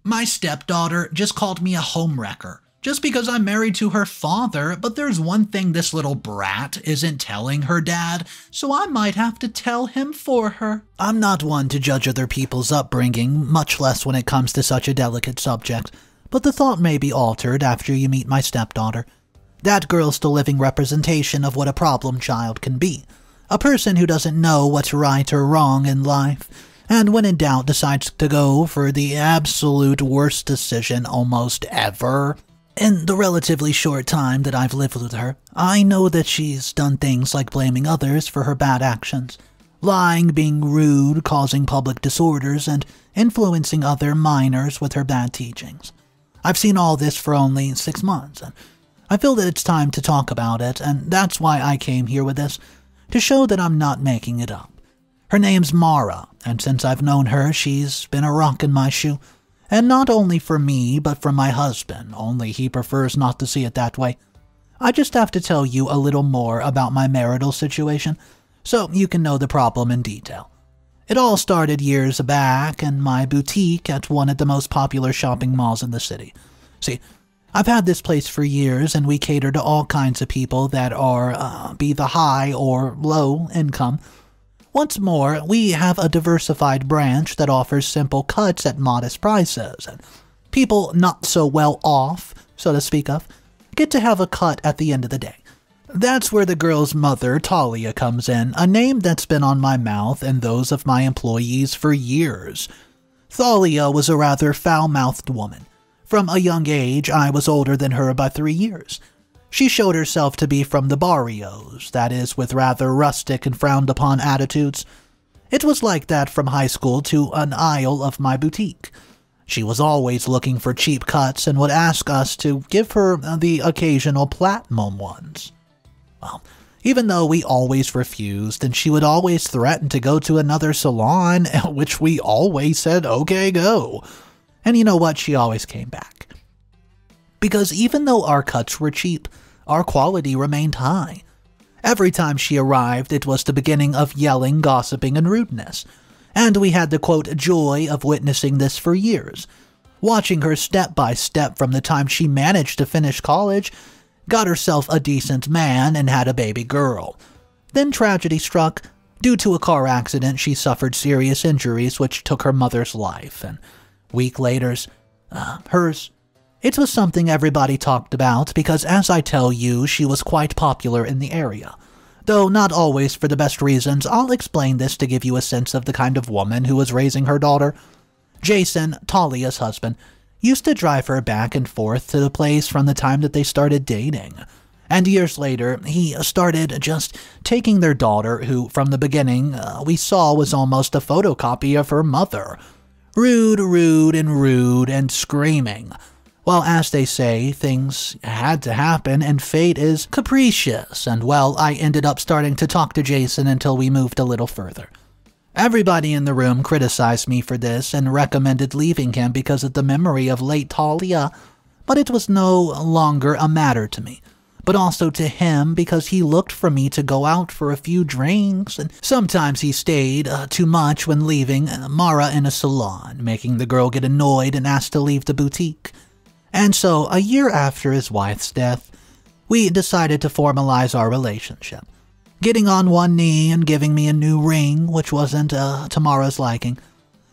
My stepdaughter just called me a homewrecker, just because I'm married to her father, but there's one thing this little brat isn't telling her dad, so I might have to tell him for her. I'm not one to judge other people's upbringing, much less when it comes to such a delicate subject, but the thought may be altered after you meet my stepdaughter. That girl's the living representation of what a problem child can be. A person who doesn't know what's right or wrong in life, and when in doubt decides to go for the absolute worst decision almost ever. In the relatively short time that I've lived with her, I know that she's done things like blaming others for her bad actions, lying, being rude, causing public disorders, and influencing other minors with her bad teachings. I've seen all this for only 6 months, and I feel that it's time to talk about it, and that's why I came here with this, to show that I'm not making it up. Her name's Mara, and since I've known her, she's been a rock in my shoe. And not only for me, but for my husband, only he prefers not to see it that way. I just have to tell you a little more about my marital situation, so you can know the problem in detail. It all started years back in my boutique at one of the most popular shopping malls in the city. See, I've had this place for years, and we cater to all kinds of people that are, be the high or low income. What's more, we have a diversified branch that offers simple cuts at modest prices, and people not so well off, so to speak of, get to have a cut at the end of the day. That's where the girl's mother, Thalia, comes in, a name that's been on my mouth and those of my employees for years. Thalia was a rather foul-mouthed woman. From a young age, I was older than her by 3 years. She showed herself to be from the barrios, that is, with rather rustic and frowned-upon attitudes. It was like that from high school to an aisle of my boutique. She was always looking for cheap cuts and would ask us to give her the occasional platinum ones. Well, even though we always refused, and she would always threaten to go to another salon, which we always said, okay, go. And you know what? She always came back. Because even though our cuts were cheap, our quality remained high. Every time she arrived, it was the beginning of yelling, gossiping, and rudeness. And we had the, quote, joy of witnessing this for years, watching her step by step from the time she managed to finish college, got herself a decent man, and had a baby girl. Then tragedy struck. Due to a car accident, she suffered serious injuries which took her mother's life, and week later, hers. It was something everybody talked about because, as I tell you, she was quite popular in the area. Though not always for the best reasons, I'll explain this to give you a sense of the kind of woman who was raising her daughter. Jason, Thalia's husband, used to drive her back and forth to the place from the time that they started dating. And years later, he started just taking their daughter, who from the beginning we saw was almost a photocopy of her mother. Rude, and screaming. Well, as they say, things had to happen, and fate is capricious, and well, I ended up starting to talk to Jason until we moved a little further. Everybody in the room criticized me for this and recommended leaving him because of the memory of late Thalia, but it was no longer a matter to me, but also to him because he looked for me to go out for a few drinks, and sometimes he stayed too much when leaving Mara in a salon, making the girl get annoyed and asked to leave the boutique. And so, a year after his wife's death, we decided to formalize our relationship, getting on one knee and giving me a new ring, which wasn't to Mara's liking.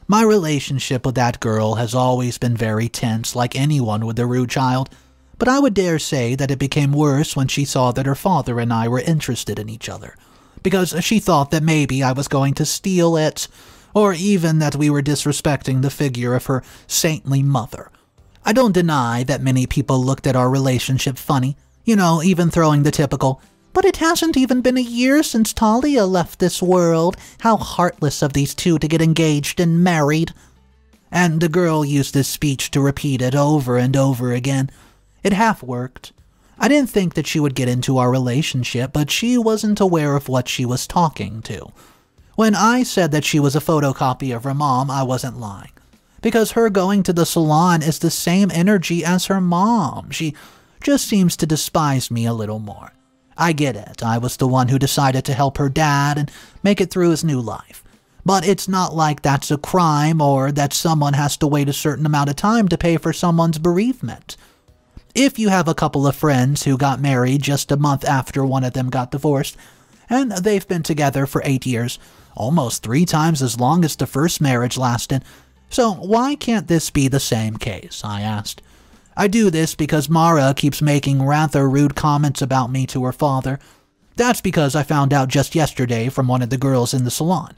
My relationship with that girl has always been very tense, like anyone with a rude child, but I would dare say that it became worse when she saw that her father and I were interested in each other, because she thought that maybe I was going to steal it, or even that we were disrespecting the figure of her saintly mother. I don't deny that many people looked at our relationship funny, even throwing the typical, but it hasn't even been a year since Thalia left this world. How heartless of these two to get engaged and married. And the girl used this speech to repeat it over and over again. It half worked. I didn't think that she would get into our relationship, but she wasn't aware of what she was talking to. When I said that she was a photocopy of her mom, I wasn't lying. Because her going to the salon is the same energy as her mom. She just seems to despise me a little more. I get it. I was the one who decided to help her dad and make it through his new life. But it's not like that's a crime or that someone has to wait a certain amount of time to pay for someone's bereavement. If you have a couple of friends who got married just a month after one of them got divorced, and they've been together for 8 years, almost 3 times as long as the first marriage lasted, so why can't this be the same case, I asked. I do this because Mara keeps making rather rude comments about me to her father. That's because I found out just yesterday from one of the girls in the salon,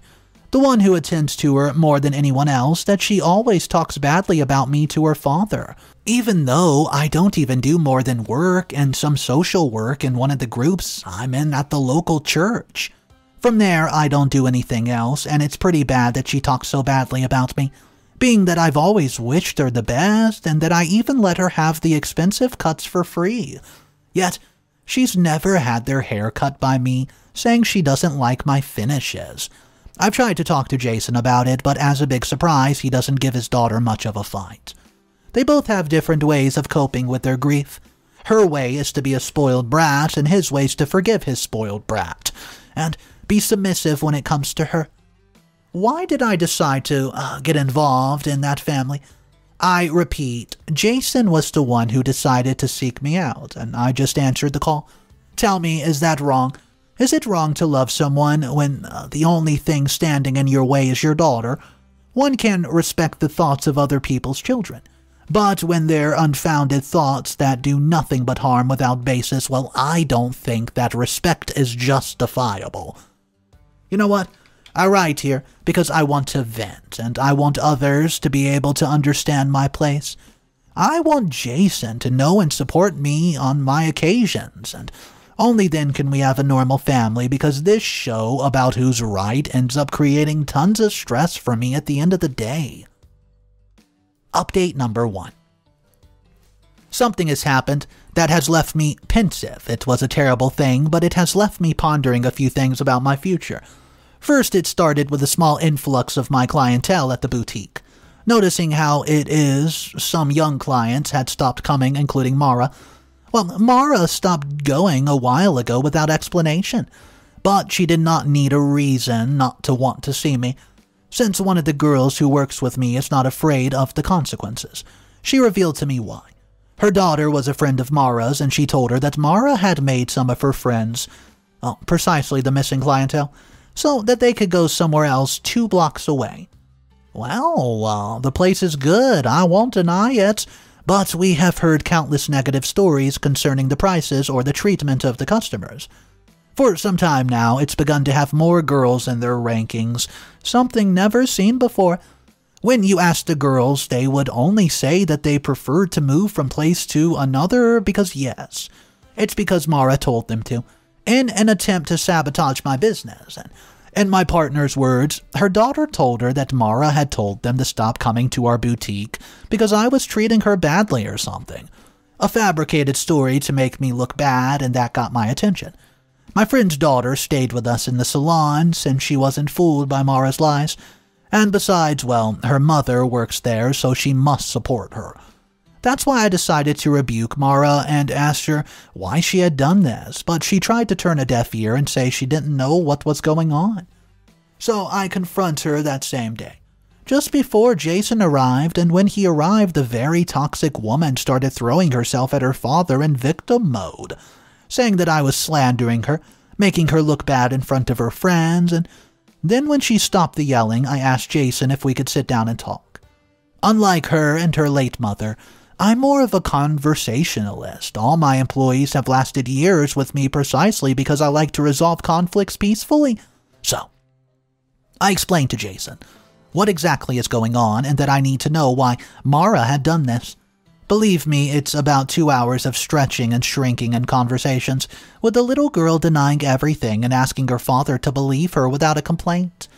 the one who attends to her more than anyone else, that she always talks badly about me to her father, even though I don't even do more than work and some social work in one of the groups I'm in at the local church. From there, I don't do anything else, and it's pretty bad that she talks so badly about me, being that I've always wished her the best and that I even let her have the expensive cuts for free. Yet, she's never had their hair cut by me, saying she doesn't like my finishes. I've tried to talk to Jason about it, but as a big surprise, he doesn't give his daughter much of a fight. They both have different ways of coping with their grief. Her way is to be a spoiled brat, and his way is to forgive his spoiled brat, and be submissive when it comes to her. Why did I decide to get involved in that family? I repeat, Jason was the one who decided to seek me out, and I just answered the call. Tell me, is that wrong? Is it wrong to love someone when the only thing standing in your way is your daughter? One can respect the thoughts of other people's children, but when they're unfounded thoughts that do nothing but harm without basis, well, I don't think that respect is justifiable. You know what? I write here because I want to vent, and I want others to be able to understand my place. I want Jason to know and support me on my occasions, and only then can we have a normal family, because this show about who's right ends up creating tons of stress for me at the end of the day. Update number 1. Something has happened that has left me pensive. It was a terrible thing, but it has left me pondering a few things about my future. First, it started with a small influx of my clientele at the boutique. Noticing how it is, some young clients had stopped coming, including Mara. Well, Mara stopped going a while ago without explanation, but she did not need a reason not to want to see me. Since one of the girls who works with me is not afraid of the consequences, she revealed to me why. Her daughter was a friend of Mara's, and she told her that Mara had made some of her friends, precisely the missing clientele, so that they could go somewhere else 2 blocks away. Well, the place is good, I won't deny it, but we have heard countless negative stories concerning the prices or the treatment of the customers. For some time now, it's begun to have more girls in their rankings, something never seen before. When you ask the girls, they would only say that they preferred to move from place to another because yes, it's because Mara told them to, in an attempt to sabotage my business. And in my partner's words, her daughter told her that Mara had told them to stop coming to our boutique because I was treating her badly or something. A fabricated story to make me look bad, and that got my attention. My friend's daughter stayed with us in the salon since she wasn't fooled by Mara's lies. And besides, well, her mother works there, so she must support her. That's why I decided to rebuke Mara and asked her why she had done this, but she tried to turn a deaf ear and say she didn't know what was going on. So I confront her that same day, just before Jason arrived, and when he arrived, the very toxic woman started throwing herself at her father in victim mode, saying that I was slandering her, making her look bad in front of her friends, and then when she stopped the yelling, I asked Jason if we could sit down and talk. Unlike her and her late mother, I'm more of a conversationalist. All my employees have lasted years with me precisely because I like to resolve conflicts peacefully. So, I explained to Jason what exactly is going on and that I need to know why Mara had done this. Believe me, it's about 2 hours of stretching and shrinking and conversations, with the little girl denying everything and asking her father to believe her without a complaint.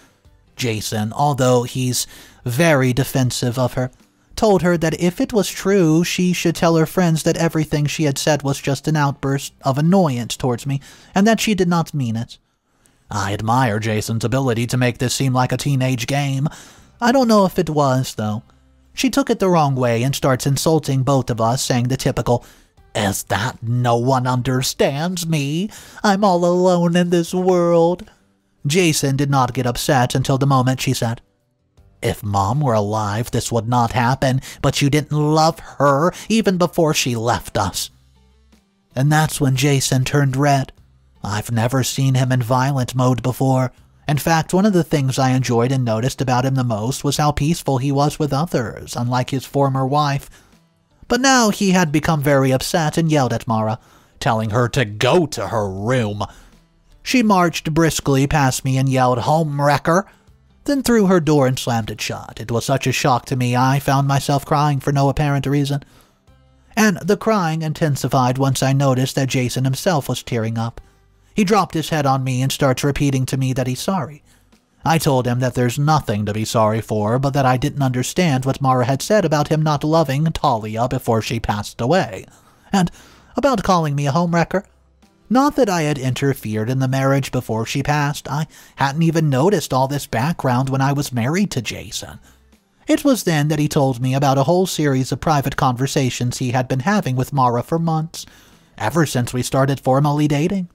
Jason, although he's very defensive of her, told her that if it was true, she should tell her friends that everything she had said was just an outburst of annoyance towards me, and that she did not mean it. I admire Jason's ability to make this seem like a teenage game. I don't know if it was, though. She took it the wrong way and starts insulting both of us, saying the typical, "Is that no one understands me? I'm all alone in this world." Jason did not get upset until the moment she said, "If Mom were alive, this would not happen, but you didn't love her even before she left us." And that's when Jason turned red. I've never seen him in violent mode before. In fact, one of the things I enjoyed and noticed about him the most was how peaceful he was with others, unlike his former wife. But now he had become very upset and yelled at Mara, telling her to go to her room. She marched briskly past me and yelled, "HomeWrecker," then threw her door and slammed it shut. It was such a shock to me, I found myself crying for no apparent reason. And the crying intensified once I noticed that Jason himself was tearing up. He dropped his head on me and starts repeating to me that he's sorry. I told him that there's nothing to be sorry for, but that I didn't understand what Mara had said about him not loving Thalia before she passed away, and about calling me a homewrecker. Not that I had interfered in the marriage before she passed. I hadn't even noticed all this background when I was married to Jason. It was then that he told me about a whole series of private conversations he had been having with Mara for months, ever since we started formally dating.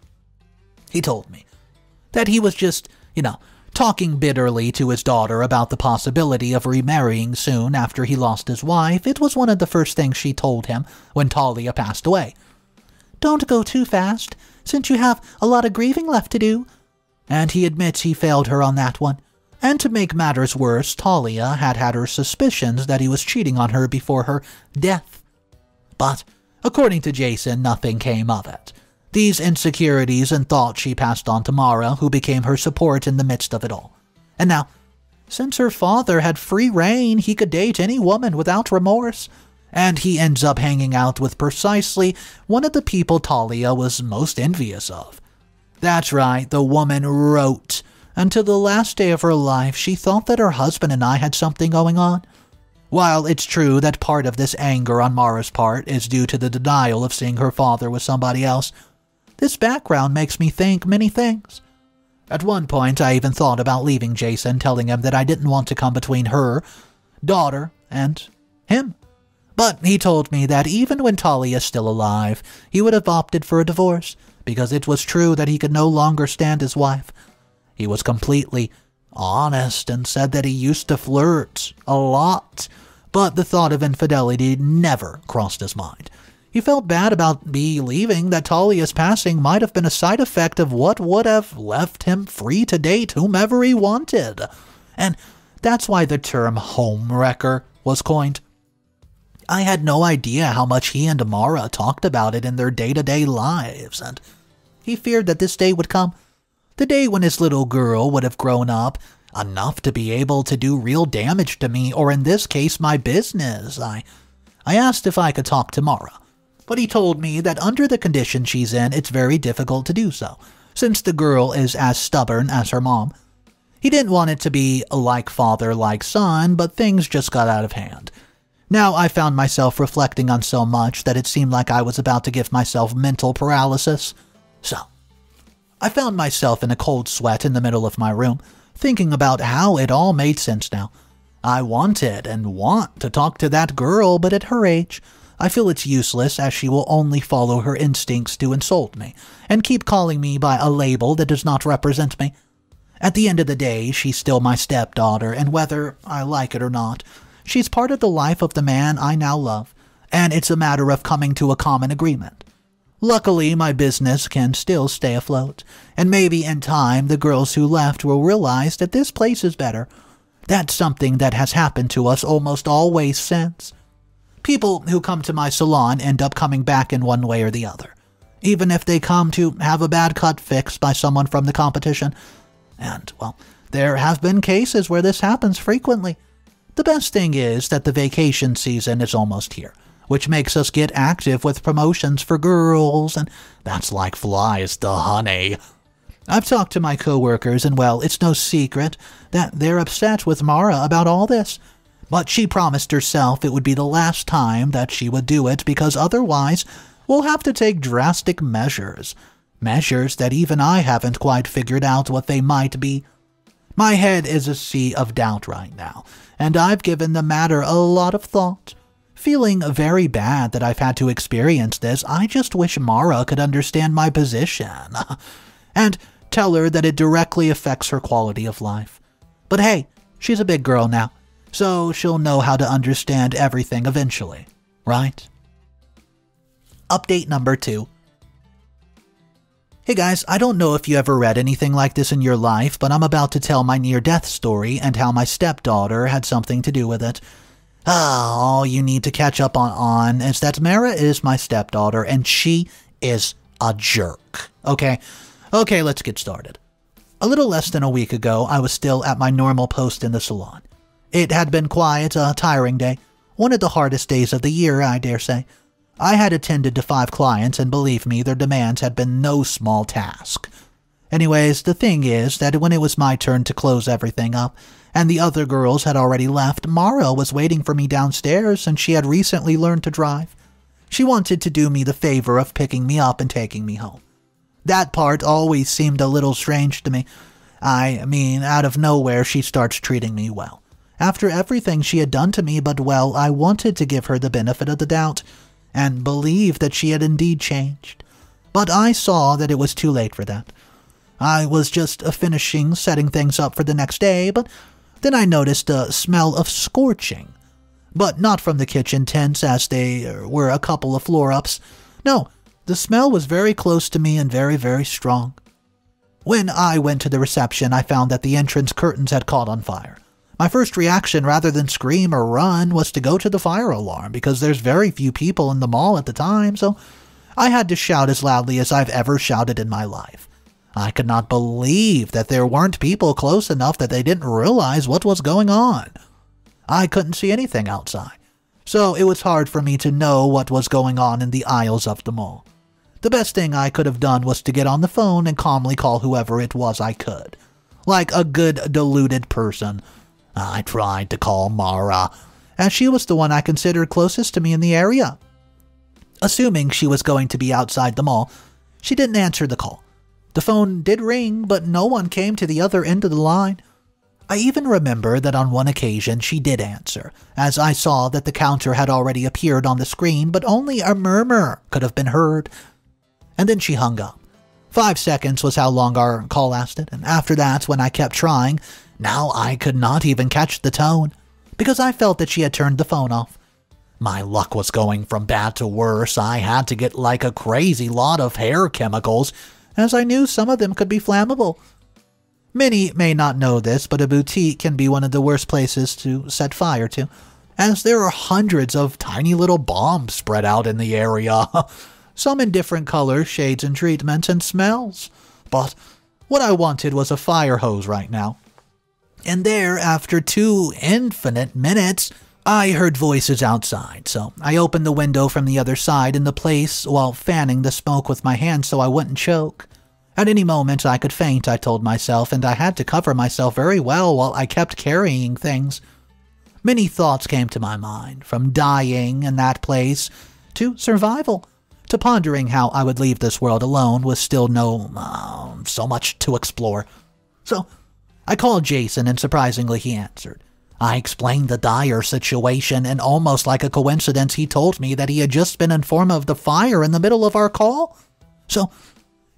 He told me that he was just, talking bitterly to his daughter about the possibility of remarrying soon after he lost his wife. It was one of the first things she told him when Thalia passed away. "Don't go too fast, since you have a lot of grieving left to do." And he admits he failed her on that one. And to make matters worse, Thalia had her suspicions that he was cheating on her before her death. But, according to Jason, nothing came of it. These insecurities and thoughts she passed on to Mara, who became her support in the midst of it all. And now, since her father had free reign, he could date any woman without remorse. And he ends up hanging out with precisely one of the people Thalia was most envious of. That's right, the woman wrote. Until the last day of her life, she thought that her husband and I had something going on. While it's true that part of this anger on Mara's part is due to the denial of seeing her father with somebody else, this background makes me think many things. At one point, I even thought about leaving Jason, telling him that I didn't want to come between her, daughter, and him. But he told me that even when Thalia is still alive, he would have opted for a divorce, because it was true that he could no longer stand his wife. He was completely honest and said that he used to flirt a lot, but the thought of infidelity never crossed his mind. He felt bad about me leaving, that Thalia's passing might have been a side effect of what would have left him free to date whomever he wanted. And that's why the term homewrecker was coined. I had no idea how much he and Mara talked about it in their day-to-day lives, and he feared that this day would come. The day when his little girl would have grown up enough to be able to do real damage to me, or in this case, my business. I asked if I could talk to Mara, but he told me that under the condition she's in, it's very difficult to do so, since the girl is as stubborn as her mom. He didn't want it to be like father, like son, but things just got out of hand. Now I found myself reflecting on so much that it seemed like I was about to give myself mental paralysis. So I found myself in a cold sweat in the middle of my room, thinking about how it all made sense now. I wanted and want to talk to that girl, but at her age, I feel it's useless, as she will only follow her instincts to insult me, and keep calling me by a label that does not represent me. At the end of the day, she's still my stepdaughter, and whether I like it or not, she's part of the life of the man I now love, and it's a matter of coming to a common agreement. Luckily, my business can still stay afloat, and maybe in time the girls who left will realize that this place is better. That's something that has happened to us almost always since. People who come to my salon end up coming back in one way or the other, even if they come to have a bad cut fixed by someone from the competition. And, well, there have been cases where this happens frequently. The best thing is that the vacation season is almost here, which makes us get active with promotions for girls, and that's like flies to honey. I've talked to my coworkers, and well, it's no secret that they're upset with Mara about all this. But she promised herself it would be the last time that she would do it, because otherwise we'll have to take drastic measures. Measures that even I haven't quite figured out what they might be. My head is a sea of doubt right now, and I've given the matter a lot of thought. Feeling very bad that I've had to experience this, I just wish Mara could understand my position. And tell her that it directly affects her quality of life. But hey, she's a big girl now, so she'll know how to understand everything eventually, right? Update number 2. Hey guys, I don't know if you ever read anything like this in your life, but I'm about to tell my near-death story and how my stepdaughter had something to do with it. All you need to catch up on is that Mara is my stepdaughter, and she is a jerk. Okay, let's get started. A little less than a week ago, I was still at my normal post in the salon. It had been quite a tiring day, one of the hardest days of the year, I dare say. I had attended to 5 clients, and believe me, their demands had been no small task. Anyways, the thing is that when it was my turn to close everything up, and the other girls had already left, Mara was waiting for me downstairs, and she had recently learned to drive. She wanted to do me the favor of picking me up and taking me home. That part always seemed a little strange to me. I mean, out of nowhere, she starts treating me well. After everything she had done to me, but well, I wanted to give her the benefit of the doubt, and believe that she had indeed changed. But I saw that it was too late for that. I was just finishing setting things up for the next day, but then I noticed a smell of scorching. But not from the kitchen tents, as they were a couple of floor ups. No, the smell was very close to me and very, very strong. When I went to the reception, I found that the entrance curtains had caught on fire. My first reaction, rather than scream or run, was to go to the fire alarm, because there's very few people in the mall at the time, so I had to shout as loudly as I've ever shouted in my life. I could not believe that there weren't people close enough that they didn't realize what was going on. I couldn't see anything outside, so it was hard for me to know what was going on in the aisles of the mall. The best thing I could have done was to get on the phone and calmly call whoever it was I could. Like a good, deluded person, I tried to call Mara, as she was the one I considered closest to me in the area. Assuming she was going to be outside the mall, she didn't answer the call. The phone did ring, but no one came to the other end of the line. I even remember that on one occasion she did answer, as I saw that the counter had already appeared on the screen, but only a murmur could have been heard. And then she hung up. 5 seconds was how long our call lasted, and after that, when I kept trying, now I could not even catch the tone, because I felt that she had turned the phone off. My luck was going from bad to worse. I had to get like a crazy lot of hair chemicals, as I knew some of them could be flammable. Many may not know this, but a boutique can be one of the worst places to set fire to, as there are hundreds of tiny little bombs spread out in the area, some in different colors, shades, and treatments and smells. But what I wanted was a fire hose right now. And there, after 2 infinite minutes, I heard voices outside, so I opened the window from the other side in the place while fanning the smoke with my hand so I wouldn't choke. At any moment I could faint, I told myself, and I had to cover myself very well while I kept carrying things. Many thoughts came to my mind, from dying in that place to survival, to pondering how I would leave this world alone with still so much to explore. So I called Jason, and surprisingly he answered. I explained the dire situation, and almost like a coincidence, he told me that he had just been informed of the fire in the middle of our call. So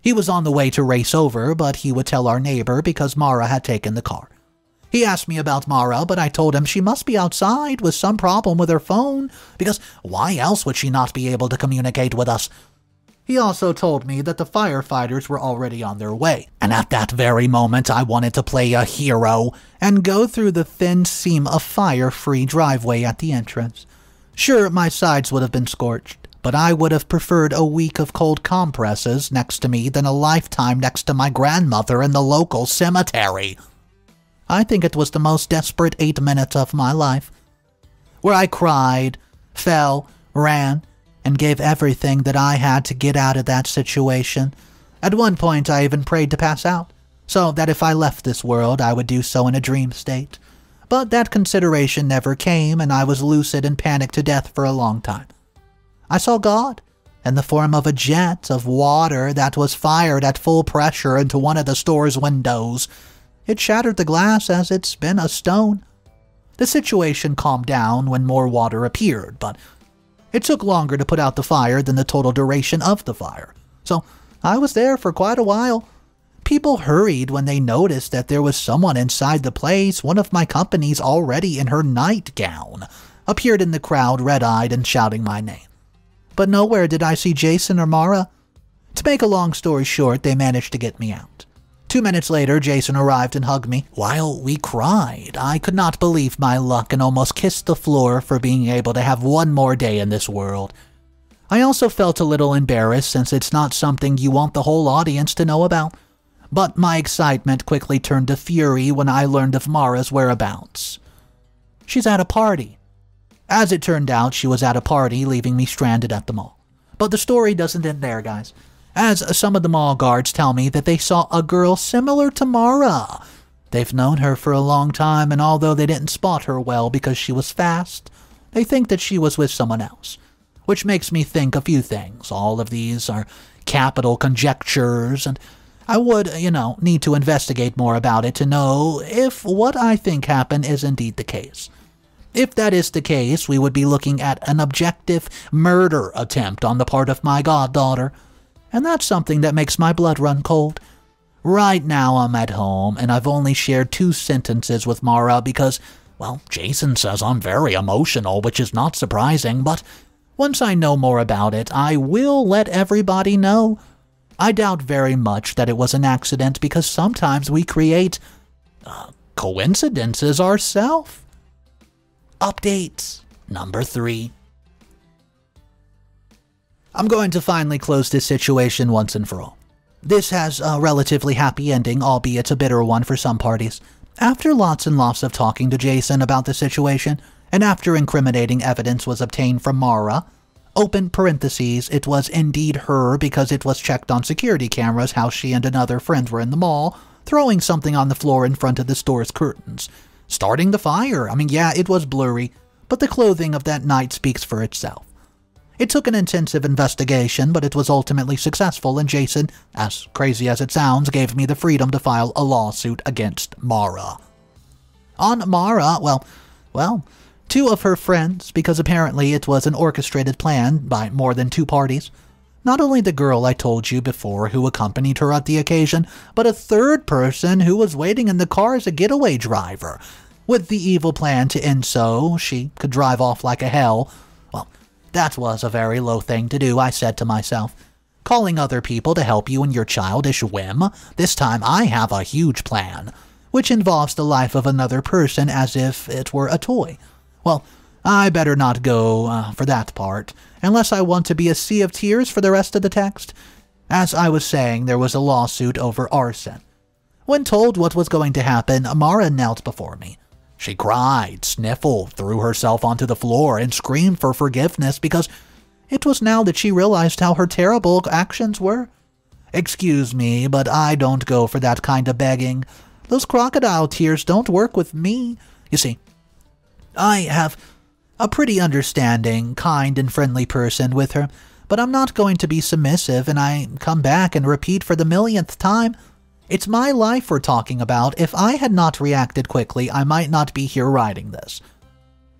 he was on the way to race over, but he would tell our neighbor because Mara had taken the car. He asked me about Mara, but I told him she must be outside with some problem with her phone, because why else would she not be able to communicate with us? He also told me that the firefighters were already on their way, and at that very moment I wanted to play a hero and go through the thin seam of fire-free driveway at the entrance. Sure, my sides would have been scorched, but I would have preferred a week of cold compresses next to me than a lifetime next to my grandmother in the local cemetery. I think it was the most desperate 8 minutes of my life, where I cried, fell, ran, and gave everything that I had to get out of that situation. At one point I even prayed to pass out, so that if I left this world I would do so in a dream state. But that consideration never came, and I was lucid and panicked to death for a long time. I saw God in the form of a jet of water that was fired at full pressure into one of the store's windows. It shattered the glass as it's been a stone. The situation calmed down when more water appeared, but it took longer to put out the fire than the total duration of the fire. So I was there for quite a while. People hurried when they noticed that there was someone inside the place. One of my companies, already in her nightgown, appeared in the crowd, red-eyed and shouting my name. But nowhere did I see Jason or Mara. To make a long story short, they managed to get me out. 2 minutes later, Jason arrived and hugged me while we cried. I could not believe my luck and almost kissed the floor for being able to have one more day in this world. I also felt a little embarrassed since it's not something you want the whole audience to know about. But my excitement quickly turned to fury when I learned of Mara's whereabouts. She's at a party. As it turned out, she was at a party, leaving me stranded at the mall. But the story doesn't end there, guys, as some of the mall guards tell me that they saw a girl similar to Mara. They've known her for a long time, and although they didn't spot her well because she was fast, they think that she was with someone else. Which makes me think a few things. All of these are capital conjectures, and I would, need to investigate more about it to know if what I think happened is indeed the case. If that is the case, we would be looking at an objective murder attempt on the part of my goddaughter, and that's something that makes my blood run cold. Right now I'm at home, and I've only shared 2 sentences with Mara because, well, Jason says I'm very emotional, which is not surprising, but once I know more about it, I will let everybody know. I doubt very much that it was an accident because sometimes we create coincidences ourselves. Update number 3. I'm going to finally close this situation once and for all. This has a relatively happy ending, albeit a bitter one for some parties. After lots and lots of talking to Jason about the situation, and after incriminating evidence was obtained from Mara, open parentheses, it was indeed her because it was checked on security cameras how she and another friend were in the mall, throwing something on the floor in front of the store's curtains. Starting the fire. Yeah, it was blurry, but the clothing of that night speaks for itself. It took an intensive investigation, but it was ultimately successful, and Jason, as crazy as it sounds, gave me the freedom to file a lawsuit against Mara. On Mara, well, 2 of her friends, because apparently it was an orchestrated plan by more than 2 parties. Not only the girl I told you before who accompanied her at the occasion, but a 3rd person who was waiting in the car as a getaway driver, with the evil plan to end so she could drive off like a hell. Well, that was a very low thing to do, I said to myself. Calling other people to help you in your childish whim? This time I have a huge plan, which involves the life of another person as if it were a toy. Well, I better not go for that part, unless I want to be a sea of tears for the rest of the text. As I was saying, there was a lawsuit over arson. When told what was going to happen, Mara knelt before me. She cried, sniffled, threw herself onto the floor, and screamed for forgiveness because it was now that she realized how her terrible actions were. Excuse me, but I don't go for that kind of begging. Those crocodile tears don't work with me. You see, I have a pretty understanding, kind, and friendly person with her, but I'm not going to be submissive, and I come back and repeat for the millionth time. It's my life we're talking about. If I had not reacted quickly, I might not be here writing this.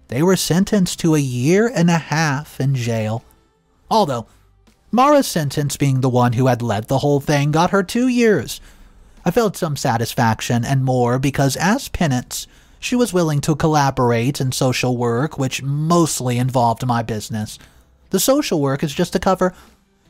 They were sentenced to 1.5 years in jail. Although, Mara's sentence, being the one who had led the whole thing, got her 2 years. I felt some satisfaction and more because, as penance, she was willing to collaborate in social work, which mostly involved my business. The social work is just a cover.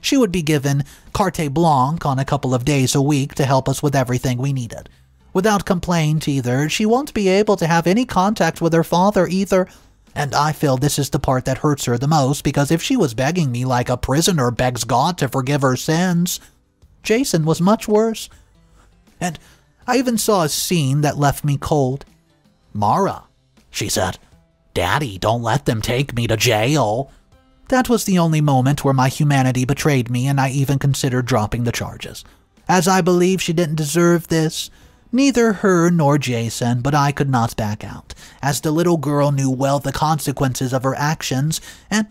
She would be given carte blanche on a couple of days a week to help us with everything we needed. Without complaint either, she won't be able to have any contact with her father either. And I feel this is the part that hurts her the most, because if she was begging me like a prisoner begs God to forgive her sins, Jason was much worse. And I even saw a scene that left me cold. Mara, she said, "Daddy, don't let them take me to jail." That was the only moment where my humanity betrayed me, and I even considered dropping the charges. As I believe she didn't deserve this, neither her nor Jason, but I could not back out, as the little girl knew well the consequences of her actions, and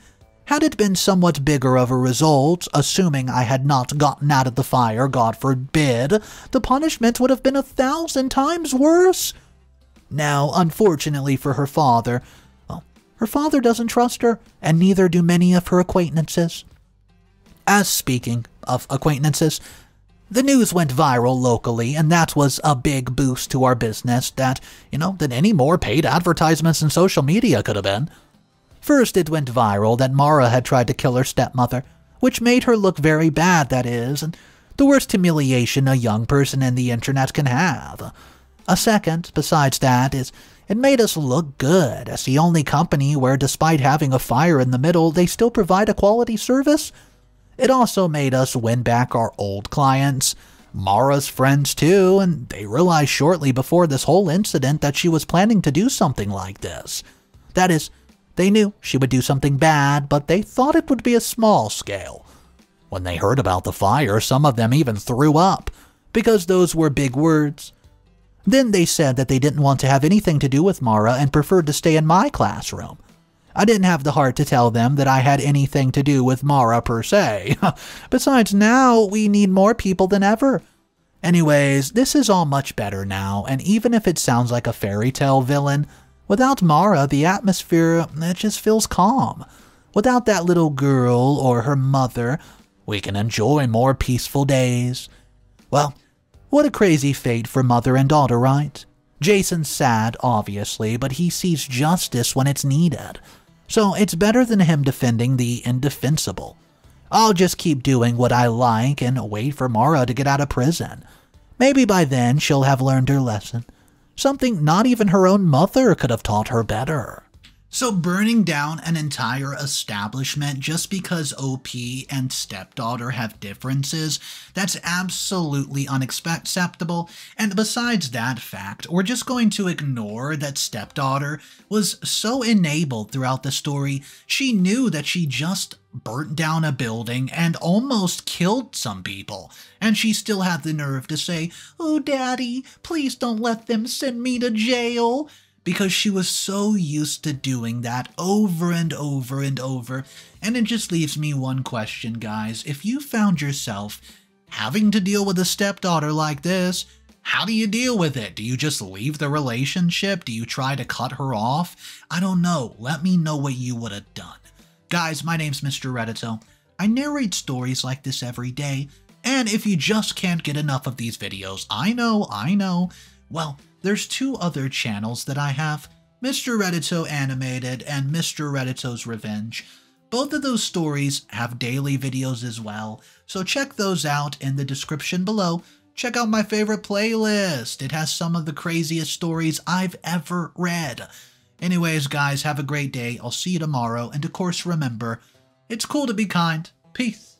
had it been somewhat bigger of a result, assuming I had not gotten out of the fire, God forbid, the punishment would have been 1,000 times worse. Now, unfortunately for her father, her father doesn't trust her, and neither do many of her acquaintances. As speaking of acquaintances, The news went viral locally, and that was a big boost to our business than any more paid advertisements in social media could have been. First, it went viral that Mara had tried to kill her stepmother, which made her look very bad, that is, and the worst humiliation a young person in the internet can have. A second, besides that, is it made us look good as the only company where, despite having a fire in the middle, they still provide a quality service. It also made us win back our old clients, Mara's friends too, and they realized shortly before this whole incident that she was planning to do something like this. That is, they knew she would do something bad, but they thought it would be a small scale. When they heard about the fire, some of them even threw up, because those were big words. Then they said that they didn't want to have anything to do with Mara and preferred to stay in my classroom. I didn't have the heart to tell them that I had anything to do with Mara per se. Besides, now we need more people than ever. Anyways, this is all much better now, and even if it sounds like a fairy tale villain, without Mara, the atmosphere, it just feels calm. Without that little girl or her mother, we can enjoy more peaceful days. Well, what a crazy fate for mother and daughter, right? Jason's sad, obviously, but he sees justice when it's needed. So it's better than him defending the indefensible. I'll just keep doing what I like and wait for Mara to get out of prison. Maybe by then she'll have learned her lesson. Something not even her own mother could have taught her better. So burning down an entire establishment just because OP and stepdaughter have differences, that's absolutely unacceptable. And besides that fact, we're just going to ignore that stepdaughter was so enabled throughout the story. She knew that she just burnt down a building and almost killed some people. And she still had the nerve to say, "Oh, Daddy, please don't let them send me to jail." Because she was so used to doing that over and over and over. And it just leaves me one question, guys. If you found yourself having to deal with a stepdaughter like this, how do you deal with it? Do you just leave the relationship? Do you try to cut her off? I don't know. Let me know what you would have done. Guys, my name's Mr. Reddito. I narrate stories like this every day. And if you just can't get enough of these videos, I know, well, there's two other channels that I have, Mr. Reddito Animated and Mr. Reddito's Revenge. Both of those stories have daily videos as well, so check those out in the description below. Check out my favorite playlist. It has some of the craziest stories I've ever read. Anyways, guys, have a great day. I'll see you tomorrow, and of course, remember, it's cool to be kind. Peace.